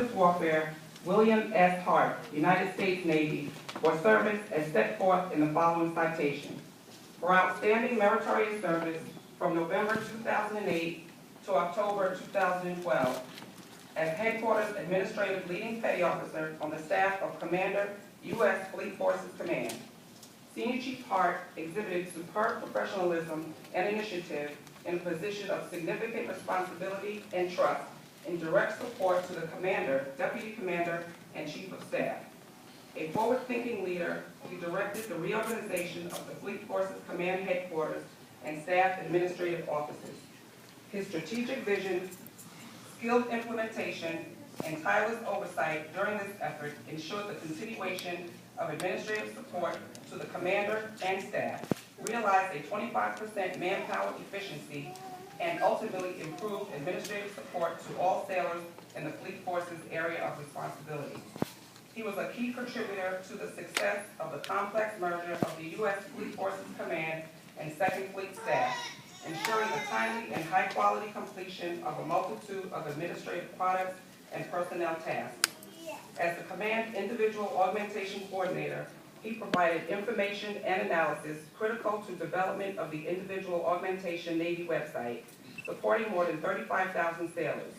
Warfare, William S. Hart, United States Navy, for service as set forth in the following citation. For outstanding meritorious service from November 2008 to October 2012, as Headquarters Administrative Leading Petty Officer on the staff of Commander, U.S. Fleet Forces Command. Senior Chief Hart exhibited superb professionalism and initiative in a position of significant responsibility and trust in direct support to the Commander, Deputy Commander, and Chief of Staff. A forward-thinking leader, he directed the reorganization of the Fleet Forces Command Headquarters and Staff Administrative Offices. His strategic vision, skilled implementation, and tireless oversight during this effort ensured the continuation of administrative support to the Commander and staff, realized a 25% manpower efficiency, and ultimately improved administrative support to all sailors in the Fleet Forces area of responsibility. He was a key contributor to the success of the complex merger of the U.S. Fleet Forces Command and 2nd Fleet staff, ensuring the timely and high-quality completion of a multitude of administrative products and personnel tasks. As the Command Individual Augmentation Coordinator, he provided information and analysis critical to development of the Individual Augmentation Navy website, supporting more than 35,000 sailors.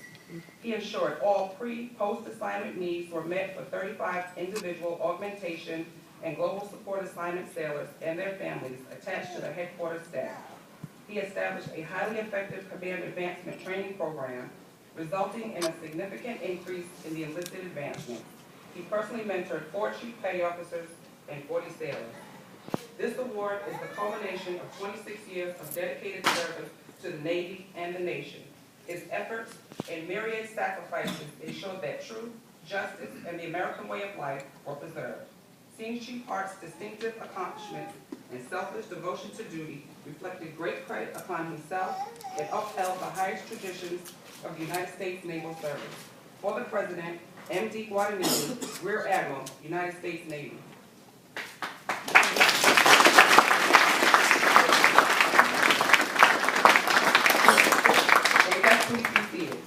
He ensured all pre-post-assignment needs were met for 35 individual augmentation and global support assignment sailors and their families attached to the headquarters staff. He established a highly effective command advancement training program, resulting in a significant increase in the enlisted advancements. He personally mentored 4 chief petty officers and 40 sailors. This award is the culmination of 26 years of dedicated service to the Navy and the nation. His efforts and myriad sacrifices ensured that truth, justice, and the American way of life were preserved. Senior Chief Hart's distinctive accomplishments and selfless devotion to duty reflected great credit upon himself and upheld the highest traditions of the United States Naval Service. For the President, M.D. Guadagnini, Rear Admiral, United States Navy. Please be seated.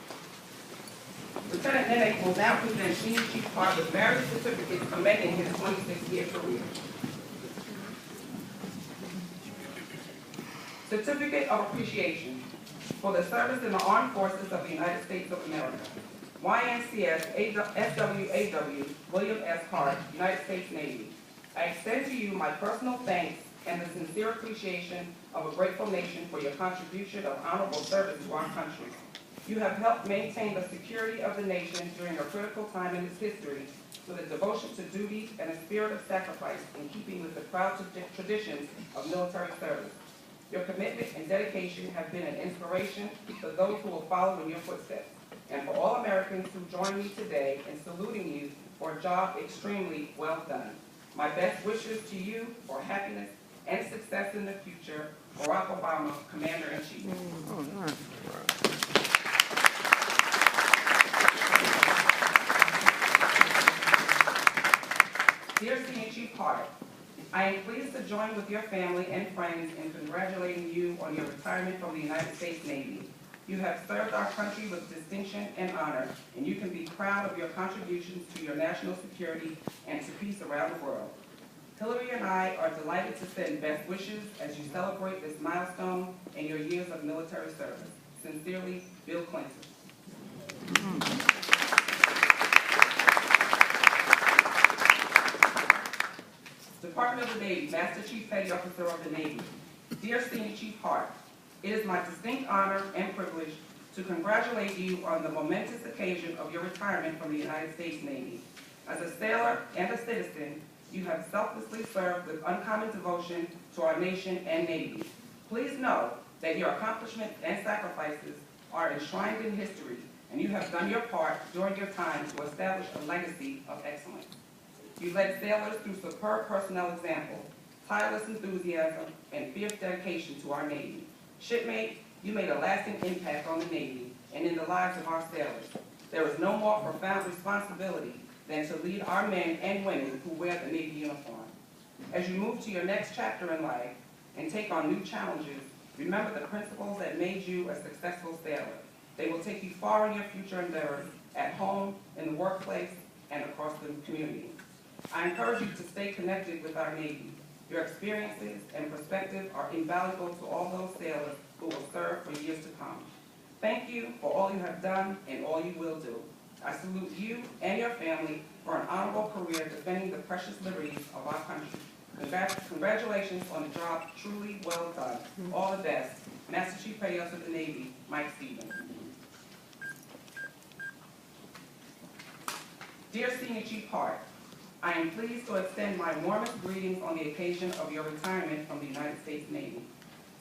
Lieutenant Nene will now present Senior Chief Hart with various certificates commending his 26-year career. Certificate of Appreciation for the service in the Armed Forces of the United States of America. YNCS SWAW William S. Hart, United States Navy. I extend to you my personal thanks and the sincere appreciation of a grateful nation for your contribution of honorable service to our country. You have helped maintain the security of the nation during a critical time in its history with a devotion to duty and a spirit of sacrifice in keeping with the proud traditions of military service. Your commitment and dedication have been an inspiration for those who will follow in your footsteps, and for all Americans who join me today in saluting you for a job extremely well done. My best wishes to you for happiness and success in the future. Barack Obama, Commander-in-Chief. Dear Senior Chief Hart, I am pleased to join with your family and friends in congratulating you on your retirement from the United States Navy. You have served our country with distinction and honor, and you can be proud of your contributions to your national security and to peace around the world. Hillary and I are delighted to send best wishes as you celebrate this milestone in your years of military service. Sincerely, Bill Clinton. Department of the Navy, Master Chief Petty Officer of the Navy. Dear Senior Chief Hart, it is my distinct honor and privilege to congratulate you on the momentous occasion of your retirement from the United States Navy. As a sailor and a citizen, you have selflessly served with uncommon devotion to our nation and Navy. Please know that your accomplishments and sacrifices are enshrined in history, and you have done your part during your time to establish a legacy of excellence. You led sailors through superb personnel example, tireless enthusiasm, and fierce dedication to our Navy. Shipmate, you made a lasting impact on the Navy and in the lives of our sailors. There is no more profound responsibility than to lead our men and women who wear the Navy uniform. As you move to your next chapter in life and take on new challenges, remember the principles that made you a successful sailor. They will take you far in your future endeavors at home, in the workplace, and across the community. I encourage you to stay connected with our Navy. Your experiences and perspective are invaluable to all those sailors who will serve for years to come. Thank you for all you have done and all you will do. I salute you and your family for an honorable career defending the precious liberties of our country. Congratulations on a job truly well done. All the best. Master Chief Petty Officer of the Navy, Mike Stevens. Dear Senior Chief Hart, I am pleased to extend my warmest greetings on the occasion of your retirement from the United States Navy.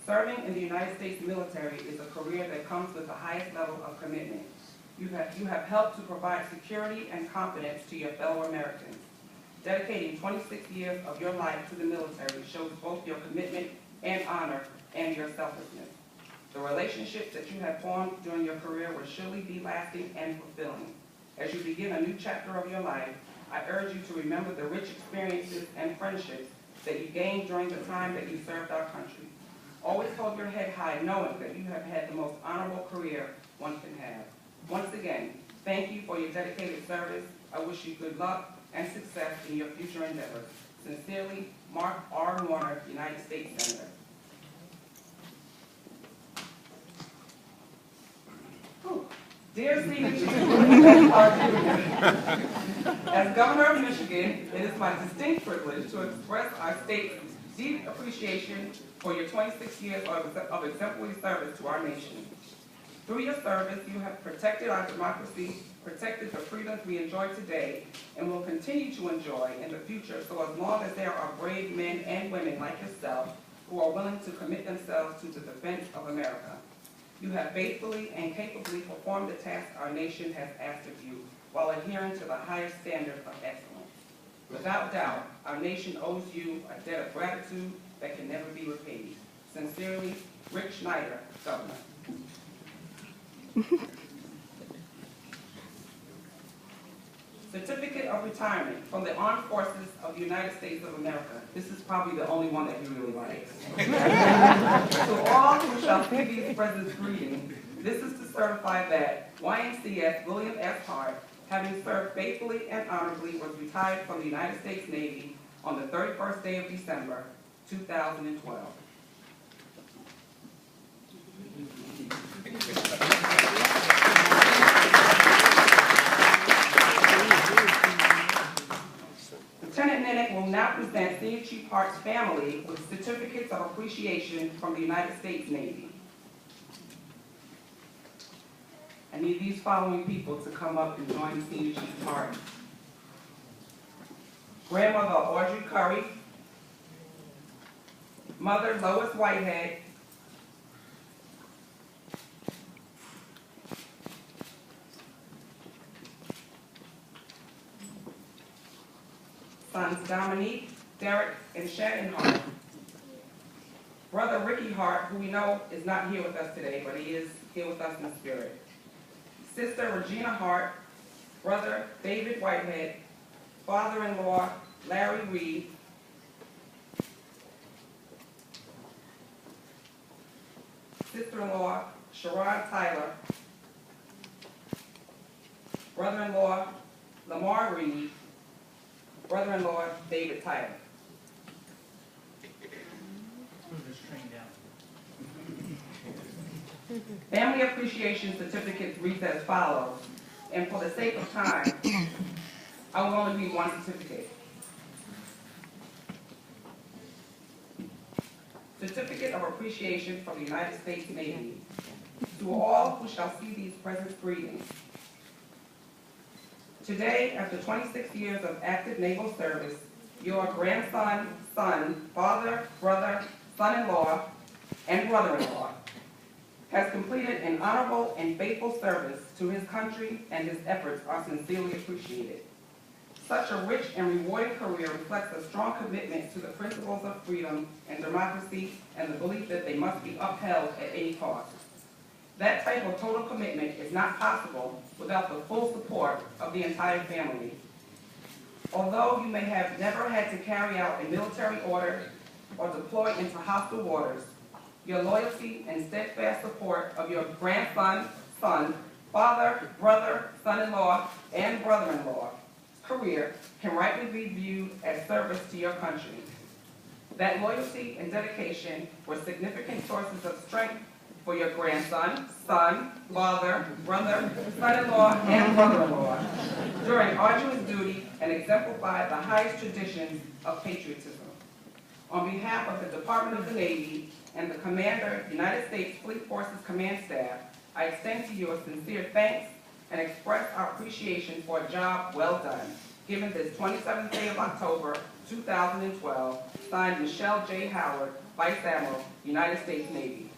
Serving in the United States military is a career that comes with the highest level of commitment. You have helped to provide security and confidence to your fellow Americans. Dedicating 26 years of your life to the military shows both your commitment and honor and your selflessness. The relationships that you have formed during your career will surely be lasting and fulfilling. As you begin a new chapter of your life, I urge you to remember the rich experiences and friendships that you gained during the time that you served our country. Always hold your head high, knowing that you have had the most honorable career one can have. Once again, thank you for your dedicated service. I wish you good luck and success in your future endeavors. Sincerely, Mark R. Warner, United States Senator. Dear Senior Chief, as Governor of Michigan, it is my distinct privilege to express our state's deep appreciation for your 26 years of exemplary service to our nation. Through your service, you have protected our democracy, protected the freedoms we enjoy today, and will continue to enjoy in the future, so as long as there are brave men and women like yourself who are willing to commit themselves to the defense of America. You have faithfully and capably performed the task our nation has asked of you while adhering to the highest standard of excellence. Without doubt, our nation owes you a debt of gratitude that can never be repaid. Sincerely, Rick Schneider, Governor. Certificate of Retirement from the Armed Forces of the United States of America. This is probably the only one that he really likes. To all who shall see these presents greetings, this is to certify that YMCS William S. Hart, having served faithfully and honorably, was retired from the United States Navy on the 31st day of December, 2012. Lieutenant Ninick will now present Senior Chief Hart's family with certificates of appreciation from the United States Navy. I need these following people to come up and join Senior Chief Hart. Grandmother Audrey Curry, Mother Lois Whitehead, sons Dominique, Derek, and Shannon Hart. Brother Ricky Hart, who we know is not here with us today, but he is here with us in spirit. Sister Regina Hart, Brother David Whitehead, father-in-law Larry Reed, sister-in-law Sharon Tyler, brother-in-law Lamar Reed, brother-in-law David Tyler. Family appreciation certificates read as follows, and for the sake of time, I will only read one certificate. Certificate of Appreciation from the United States Navy. To all who shall see these present greetings. Today, after 26 years of active naval service, your grandson, son, father, brother, son-in-law, and brother-in-law has completed an honorable and faithful service to his country, and his efforts are sincerely appreciated. Such a rich and rewarding career reflects a strong commitment to the principles of freedom and democracy and the belief that they must be upheld at any cost. That type of total commitment is not possible without the full support of the entire family. Although you may have never had to carry out a military order or deploy into hostile waters, your loyalty and steadfast support of your grandson, son, father, brother, son-in-law, and brother-in-law career can rightly be viewed as service to your country. That loyalty and dedication were significant sources of strength for your grandson, son, father, brother, son-in-law, and brother-in-law during arduous duty and exemplify the highest traditions of patriotism. On behalf of the Department of the Navy and the Commander, United States Fleet Forces Command Staff, I extend to you a sincere thanks and express our appreciation for a job well done, given this 27th day of October, 2012, signed Michelle J. Howard, Vice Admiral, United States Navy.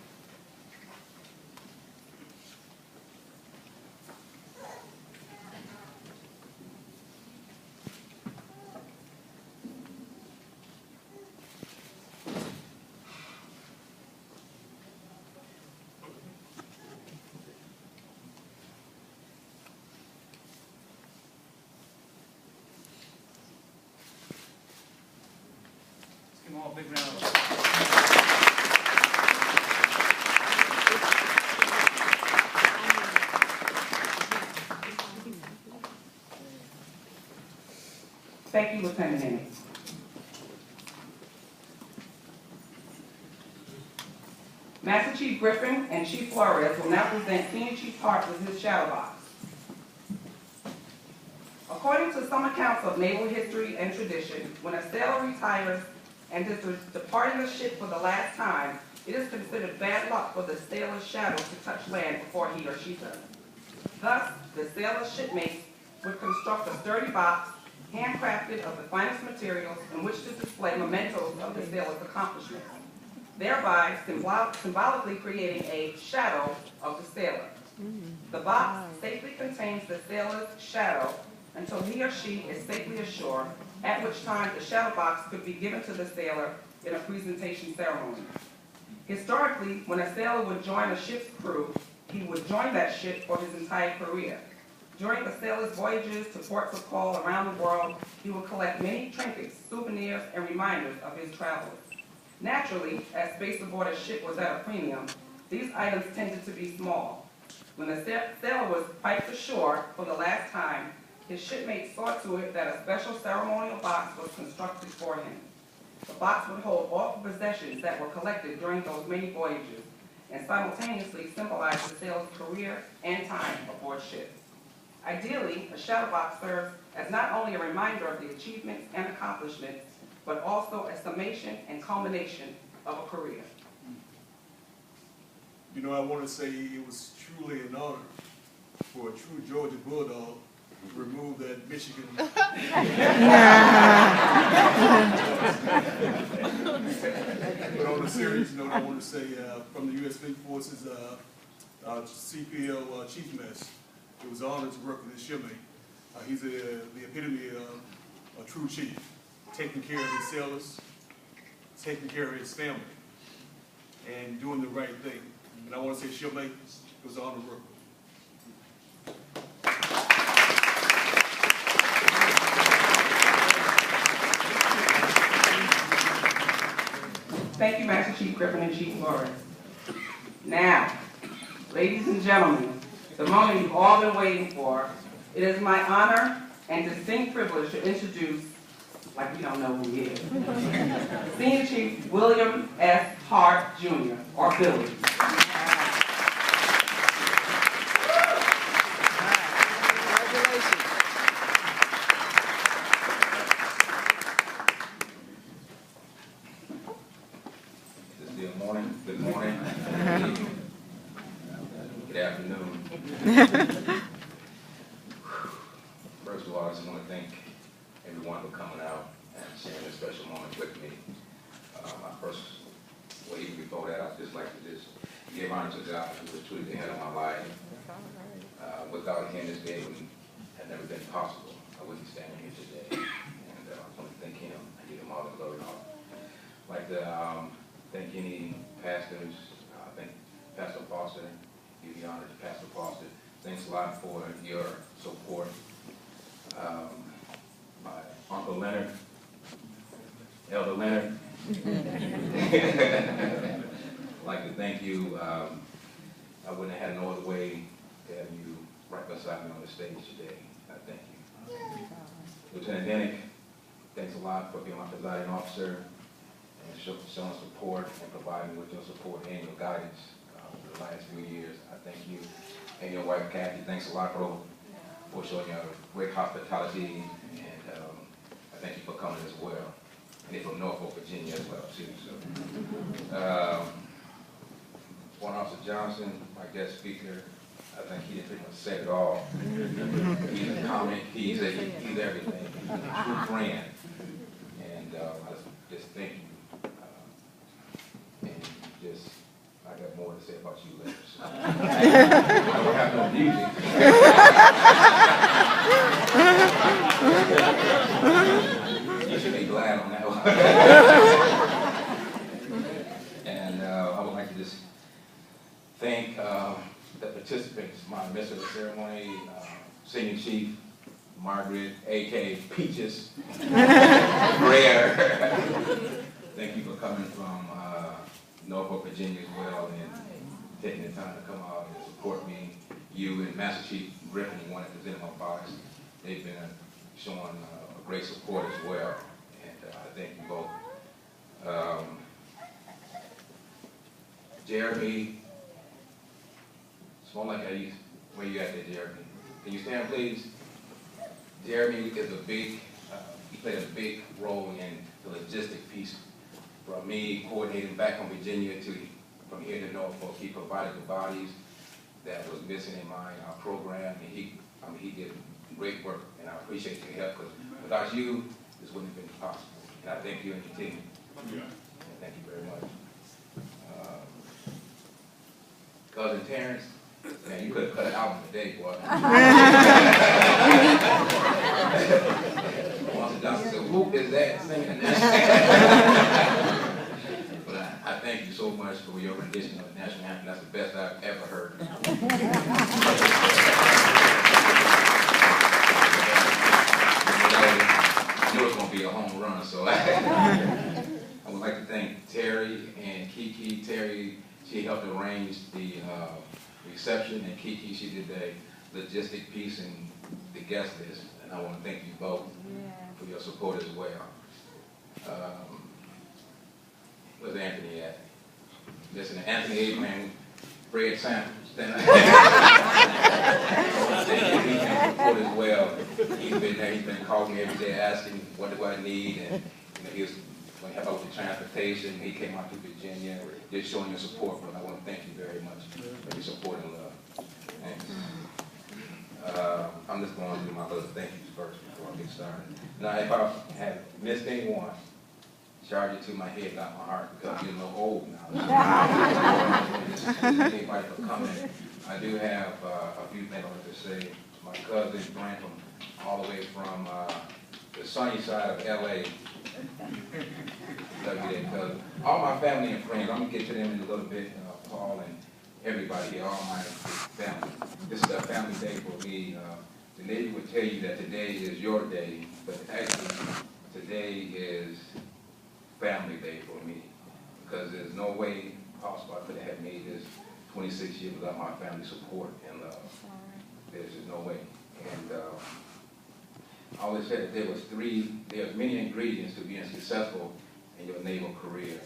Give them all a big round of applause. Thank you, Lieutenant Henry. Master Chief Griffin and Chief Flores will now present Senior Chief Hart with his shadow box. According to some accounts of naval history and tradition, when a sailor retires and is departing the ship for the last time, it is considered bad luck for the sailor's shadow to touch land before he or she does. Thus, the sailor's shipmates would construct a sturdy box, handcrafted of the finest materials in which to display mementos of the sailor's accomplishments, thereby symbolically creating a shadow of the sailor. The box safely contains the sailor's shadow until he or she is safely ashore, at which time the shadow box could be given to the sailor in a presentation ceremony. Historically, when a sailor would join a ship's crew, he would join that ship for his entire career. During the sailor's voyages to ports of call around the world, he would collect many trinkets, souvenirs, and reminders of his travels. Naturally, as space aboard a ship was at a premium, these items tended to be small. When the sailor was piped ashore for the last time, his shipmates saw to it that a special ceremonial box was constructed for him. The box would hold all the possessions that were collected during those many voyages and simultaneously symbolize the sailor's career and time aboard ship. Ideally, a shadow box serves as not only a reminder of the achievements and accomplishments, but also a summation and culmination of a career. You know, I want to say it was truly an honor for a true Georgia Bulldog to remove that Michigan. But on a serious note, I want to say from the U.S. Fleet Forces CPL Chief Mess, it was an honor to work with his shipmate. He's the epitome of a true chief, taking care of his sailors, taking care of his family, and doing the right thing. And I want to say, shipmate, it was an honor to work with. Thank you, Master Chief Griffin and Chief Flores. Now, ladies and gentlemen, the moment you've all been waiting for, it is my honor and distinct privilege to introduce, like you don't know who he is, Senior Chief William S. Hart, Jr., or Billy. Good morning. Good afternoon. First of all, I just want to thank everyone for coming out and sharing this special moment with me. Well, even before that, I'd just like to just give honor to God who was truly the head of my life. Without him, this day would have never been possible. I wouldn't be standing here today. And I just want to thank him and give him all the glory and all. I'd like to thank any pastors. Thank Pastor Foster. Give the honor to Pastor Foster. Thanks a lot for your support. My Uncle Leonard, Elder Leonard. I'd like to thank you. I wouldn't have had no other way to have you right beside me on the stage today. I thank you. Lieutenant Dennick, thanks a lot for being my presiding officer and showing support and providing me with your support and your guidance for the last few years. I thank you. And your wife, Kathy, thanks a lot for showing your great hospitality, and I thank you for coming as well. And they're from Norfolk, Virginia as well, too. So, Warrant Officer Johnson, my guest speaker, I think he didn't pretty much say it all. He's a comic, he's everything. He's a true friend. And I just thank you. And just, I got more to say about you later. So. I don't have no music. You should be glad on that one. And I would like to just thank the participants, my Mister of the Ceremony, Senior Chief Margaret, A.K. Peaches, Rare. Thank you for coming from Norfolk, Virginia as well, and taking the time to come out and support me. You and Master Chief Griffin, you want to present my box. They've been showing great support as well, and I thank you both. Jeremy, it's more like where you at there, Jeremy? Can you stand, please? Jeremy is a big, he played a big role in the logistic piece. From me coordinating back from Virginia to from here to Norfolk, he provided the bodies that was missing in our program, and he did great work, and I appreciate your help, because without you, this wouldn't have been possible. And I thank you and your team. And thank you very much. Cousin Terrence, man, you could have cut an album today, boy. Once Johnson said, "Who is that singing that?" But I thank you so much for your rendition of the national anthem. That's the best I've ever heard. I knew it was going to be a home run, so I would like to thank Terry and Kiki. Terry, she helped arrange the reception, and Kiki, she did the logistic piece and the guest list. And I want to thank you both for your support as well. Where's Anthony at? Listen, Anthony Abraham, Fred Samples. Thank you for support as well. He's been there. He's been calling me every day asking what do I need, and he was going to help out with the transportation. He came out to Virginia, just showing your support. But I want to thank you very much for your support and love. Thanks. I'm just going to do my little thank yous first before I get started. Now, if I have missed anyone, charge it to my head, not my heart, because I'm getting a little old now. Anybody for coming. I do have a few things I want to say. My cousin Brantham, all the way from the sunny side of L.A. Love you there, cousin. All my family and friends, I'm going to get to them in a little bit, Paul and everybody here, all my family. This is a family day for me. The Navy would tell you that today is your day, but actually today is family day for me, because there's no way possible I could have made this 26 years without my family support and love. There's just no way. And I always said that there's many ingredients to being successful in your naval career.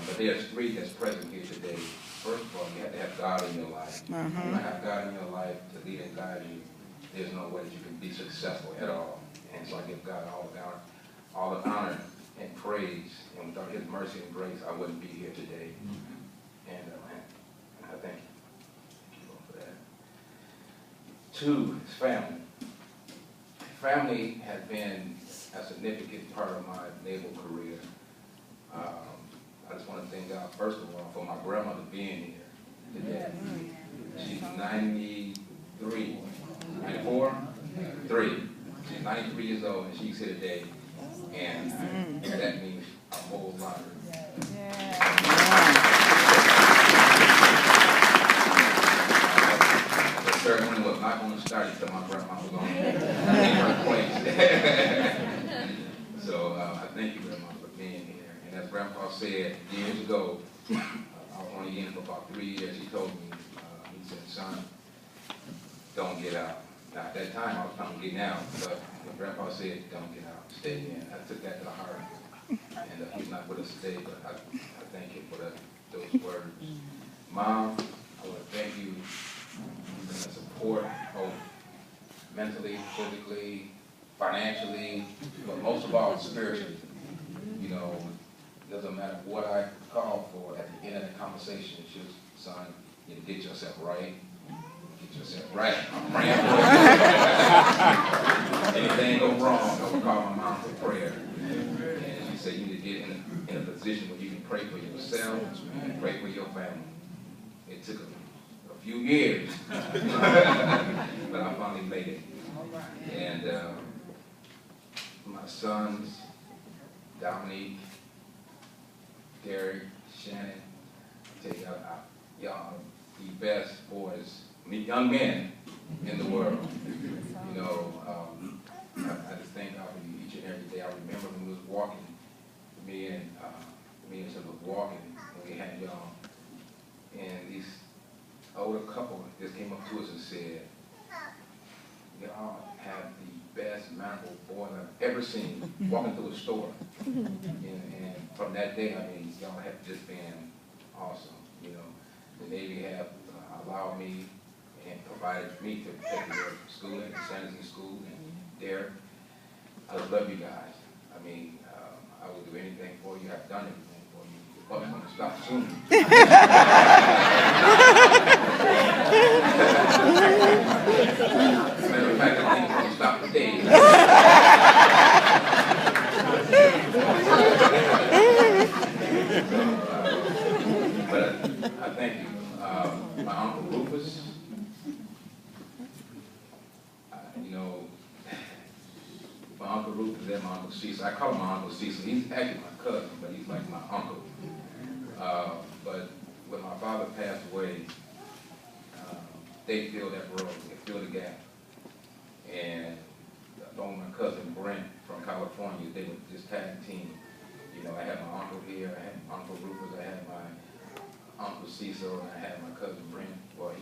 But there's three that's present here today. First of all, you have to have God in your life. You don't have God in your life to lead and guide you. There's no way that you can be successful at all. And so I give God all the honor and praise. And without His mercy and grace, I wouldn't be here today. And I thank you for that. Two is family. Family has been a significant part of my naval career. I just want to thank God, first of all, for my grandmother being here today. She's 93, 94, 3. She's 93 years old, and she's here today. And that means a whole lot. The ceremony was not going to start until my grandma was on her place. So I thank you very much for being here. And as Grandpa said years ago, I was only in for about 3 years. He told me, he said, son, don't get out. Now, at that time, I was trying to get out, but my grandpa said, don't get out, stay in. I took that to heart, and he's not with us today, but I thank him for those words. Mom, I want to thank you for the support, both mentally, physically, financially, but most of all, spiritually. You know, it doesn't matter what I call for at the end of the conversation, it's just, son, you get yourself right. Get yourself right. I'm praying for you. Anything go wrong, I will call my mom for prayer. And she said you need to get in a position where you can pray for yourself and pray for your family. It took a few years, but I finally made it. And my sons, Dominique, Derek, Shannon, I tell y'all are the best boys, young men in the world. You know, I just thank God for you each and every day. I remember when we was walking, me and some was walking, and we had y'all, and these older couple just came up to us and said, y'all have the best, memorable boy I've ever seen walking through a store. And from that day, I mean, y'all have just been awesome. You know, the Navy have allowed me and provided me to take care of school and Sanderson School and Derek. I love you guys. I mean, I will do anything for you. I've done everything for you. The buck's going to stop soon. As a matter of fact, I think it's going to stop today. But I thank you. My Uncle Rufus, you know, my Uncle Rufus and my Uncle Cecil. I call him my Uncle Cecil. He's actually my cousin, but he's like my uncle. But when my father passed away, they filled that role, they filled the gap. And along with my cousin Brent from California, they were this tag team. You know, I had my uncle here, I had my Uncle Rufus, I had my Uncle Cecil, and I had my cousin Brent. Well,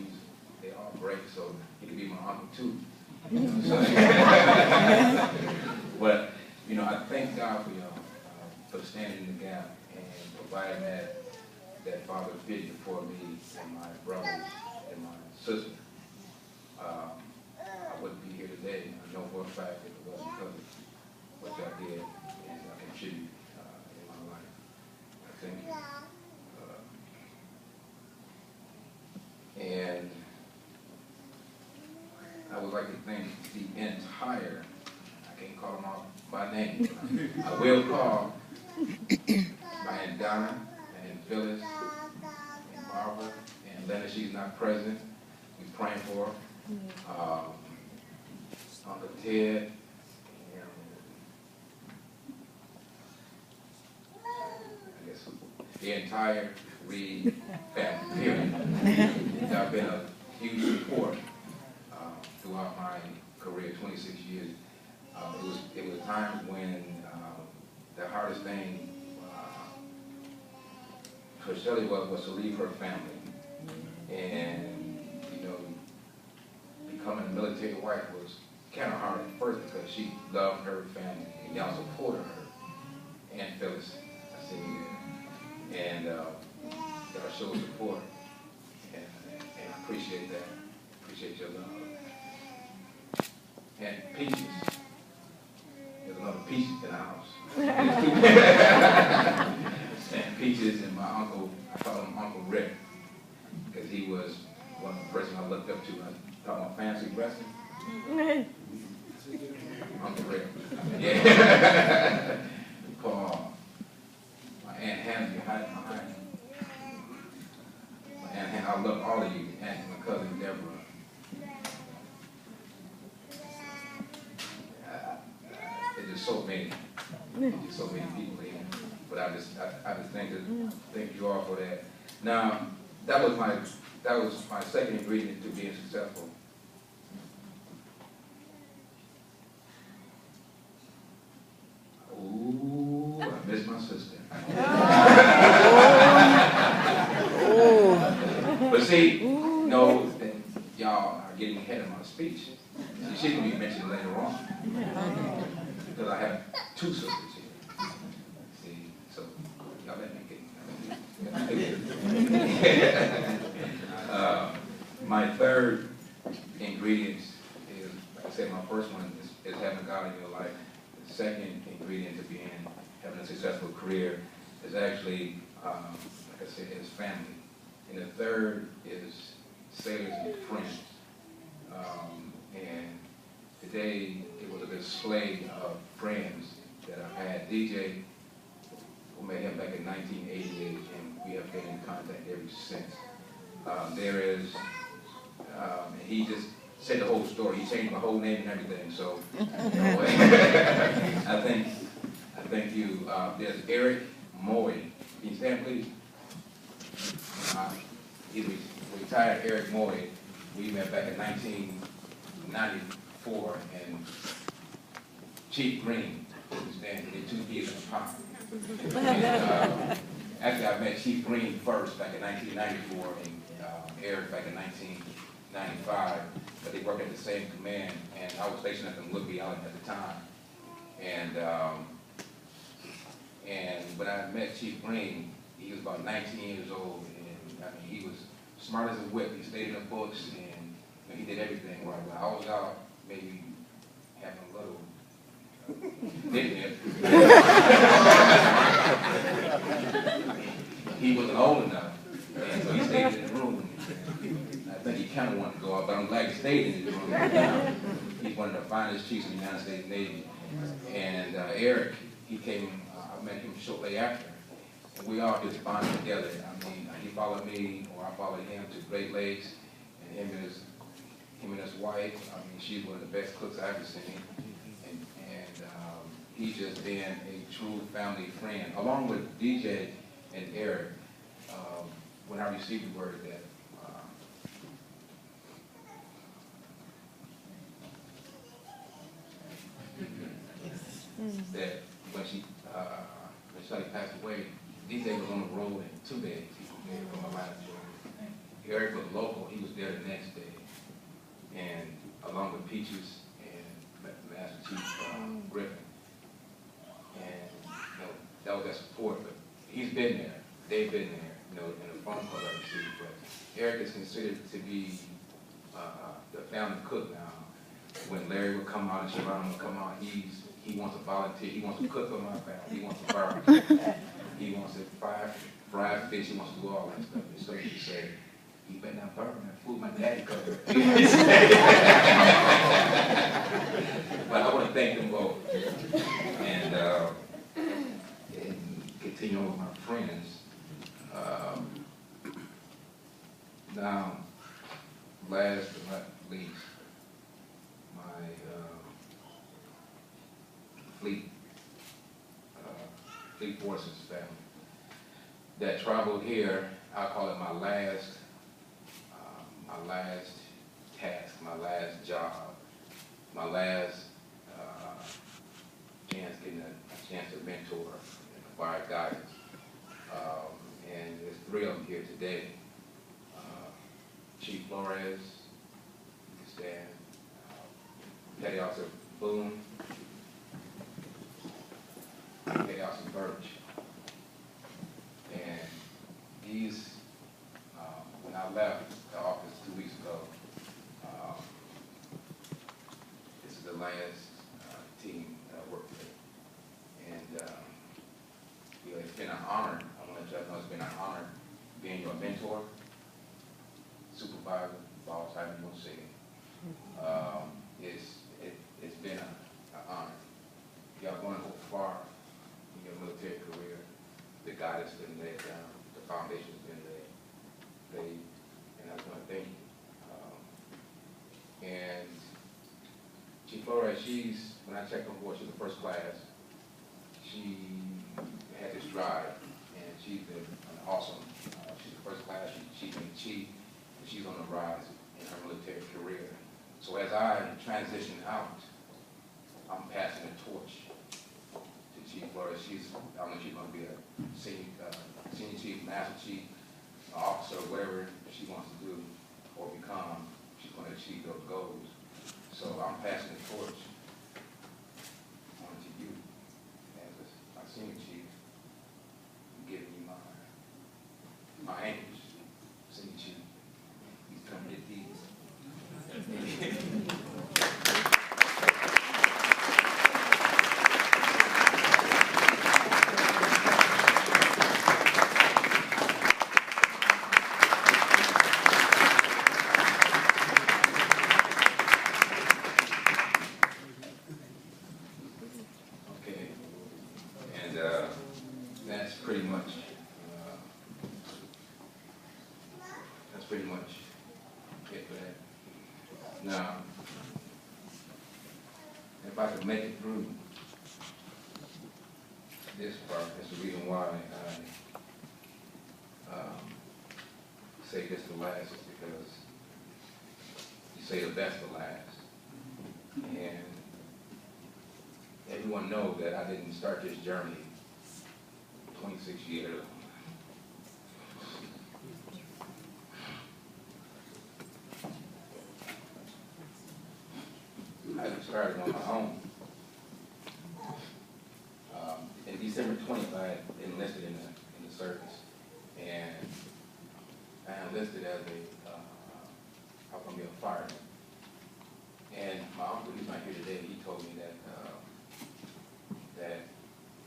they're all great, so he could be my uncle too. You know, so, but, you know, I thank God for y'all, for standing in the gap and providing that father figure for me and my brothers and my sister. I wouldn't be here today. I know for a fact that it wasn't because of what y'all did and y'all contribute in my life. I thank you. And I would like to thank the entire, I can't call them all by name. I will call my Aunt Donna, and Phyllis, and Barbara, and Linda, she's not present. We're praying for her. Uncle Ted, and I guess the entire Reed family, period. Y'all been a huge support throughout my career, 26 years. It was times when the hardest thing for Shelley was to leave her family. And, you know, becoming a military wife was kind of hard at first because she loved her family and y'all supported her. And Phyllis, I see you there. And y'all showed support. And I appreciate that. Appreciate your love. And Peaches. There's another Peaches in the house. And Peaches and my uncle, I call him Uncle Rick, because he was one of the person I looked up to. I taught my fancy wrestling. Uncle Rick. Yeah. Paul. My Aunt Hannah behind my eye. My Aunt Hannah, I love all of you. And my cousin Deborah. There's just so many. There's just so many people here. But I just thank you all for that. Now, that was my second ingredient to being successful. Ooh, I miss my sister. But see, no, y'all are getting ahead of myself. two sisters here. See, so y'all let me get. My third ingredient is, like I said, my first one is having God in your life. The second ingredient to having a successful career is actually, like I said, is family. And the third is sailors and friends. And today it was a display of friends that I've had. DJ, who met him back in 1988, and we have been in contact ever since. There is, and he just said the whole story. He changed my whole name and everything. So, you know, I thank you. There's Eric Moy. Can you stand, please? He's retired Eric Moy. We met back in 1994, and Chief Green, who's standing, did 2 peas in a pot. And, actually, I met Chief Green first back in 1994, and Eric back in 1995, but they worked at the same command, and I was stationed at the Woodby Island at the time. And when I met Chief Green, he was about 19 years old, and I mean, he was smart as a whip. He stayed in the books, and he did everything right. When I was out, maybe having a little he wasn't old enough, and so he stayed in the room. I think he kind of wanted to go out, but I'm glad he stayed in the room. He's one of the finest chiefs in the United States Navy. And Eric, he came, I met him shortly after, and we all just bonded together. I mean, he followed me, or I followed him to Great Lakes, and him and his wife, I mean, she's one of the best cooks I've ever seen. And he's just been a true family friend, along with DJ and Eric. When I received the word that when Shelley passed away, DJ was on the road in 2 days. He was there from Atlanta, Georgia. Eric was local. He was there the next day, and along with Peaches and Master Chief Griffin, and that was their support. But he's been there. They've been there, in the phone call I received. But Eric is considered to be the family cook now. When Larry would come out and Sharon would come out, he wants to volunteer. He wants to cook for my family. He wants to barbecue. He wants to fry fish. He wants to do all that stuff. And so he said, "You better not burn that food my daddy cooked." But I want to thank them both, and continue on with my friends. Now, last but not least, my Fleet Forces family that traveled here. I call it my last task, my last job, my last getting a chance to mentor and provide guidance. And there's 3 of them here today. Chief Flores, you can stand. Petty Officer Boone, Petty Officer Birch. And these, when I left the office 2 weeks ago, this is the last team that I worked with. And it's been an honor. I want to let you know it's been an honor being your mentor, supervisor, boss, however you want to say it. It's been an honor. Y'all going to go far in your military career. The guidance has been laid down. The foundation has been laid. And I just want to thank you. And Chief Flores, when I checked on board, she's the first class. She had this drive, and she's been awesome. She's the first class. She's been chief, and she's on the rise in her military career. So as I transition out, I'm passing the torch to Chief Flores. I don't know if she's going to be a senior chief, master chief, officer, whatever she wants to do or become. She's going to achieve those goals. So I'm passing the torch on to you. to make it through this part. That's the reason why I say this the last is because you say the best the last. And everyone knows that I didn't start this journey 26 years ago. I started on my own. In December 20th, I enlisted in the service, and I enlisted as I was going to be a fireman. And my uncle, he's not here today, he told me that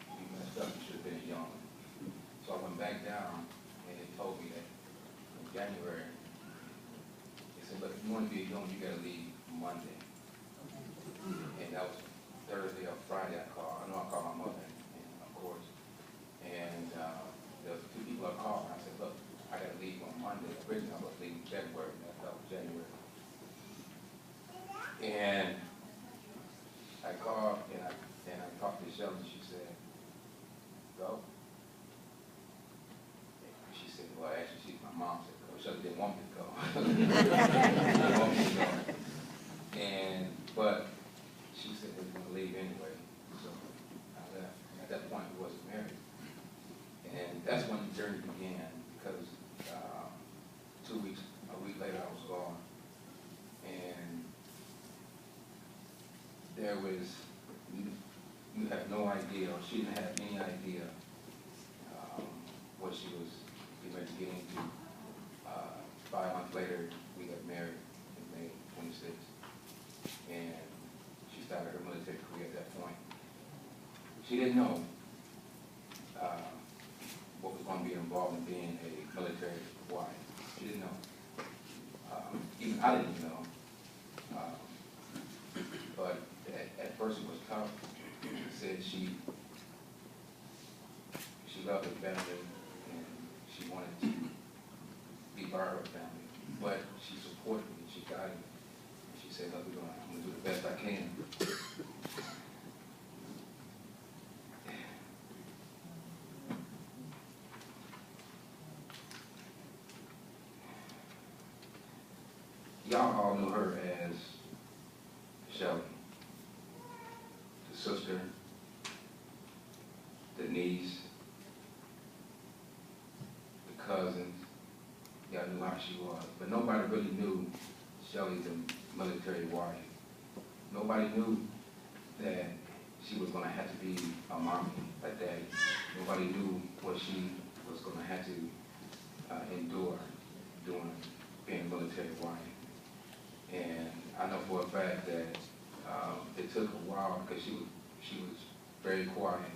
you messed up, you should have been young. So I went back down, and they told me that in January, they said, look, if you want to be young, you got to leave Monday. And that was Thursday or Friday I called. I know I called my mother, and of course. And there was two people I called, and I said, look, I got to leave on Monday. Originally, I was leaving February, and that was January. And I called, and I talked to Shelly, and she said, go. And she said, well, actually, she's my mom. Said, go. Shelly didn't want me to go. She didn't want me to go. But she said they were going to leave anyway, so I left. At that point, we wasn't married. And that's when the journey began, because a week later, I was gone. And there was, you have no idea, or she didn't have any idea what she was getting into. 5 months later, we got married in May 26th. And she started her military career at that point. She didn't know what was going to be involved in being a military wife. She didn't know. Even I didn't know. But at first it was tough. She said she loved her family and she wanted to be by her family. But she supported me, she guided me. She said, look, I'm going to do the best I can. Y'all all knew her as Shelly, the sister, the niece, the cousins. Y'all knew how she was. But nobody really knew Shelly, the military wife. Nobody knew that she was going to have to be a mommy, a daddy. Nobody knew what she was going to have to endure during being a military wife. And I know for a fact that it took a while because she was very quiet.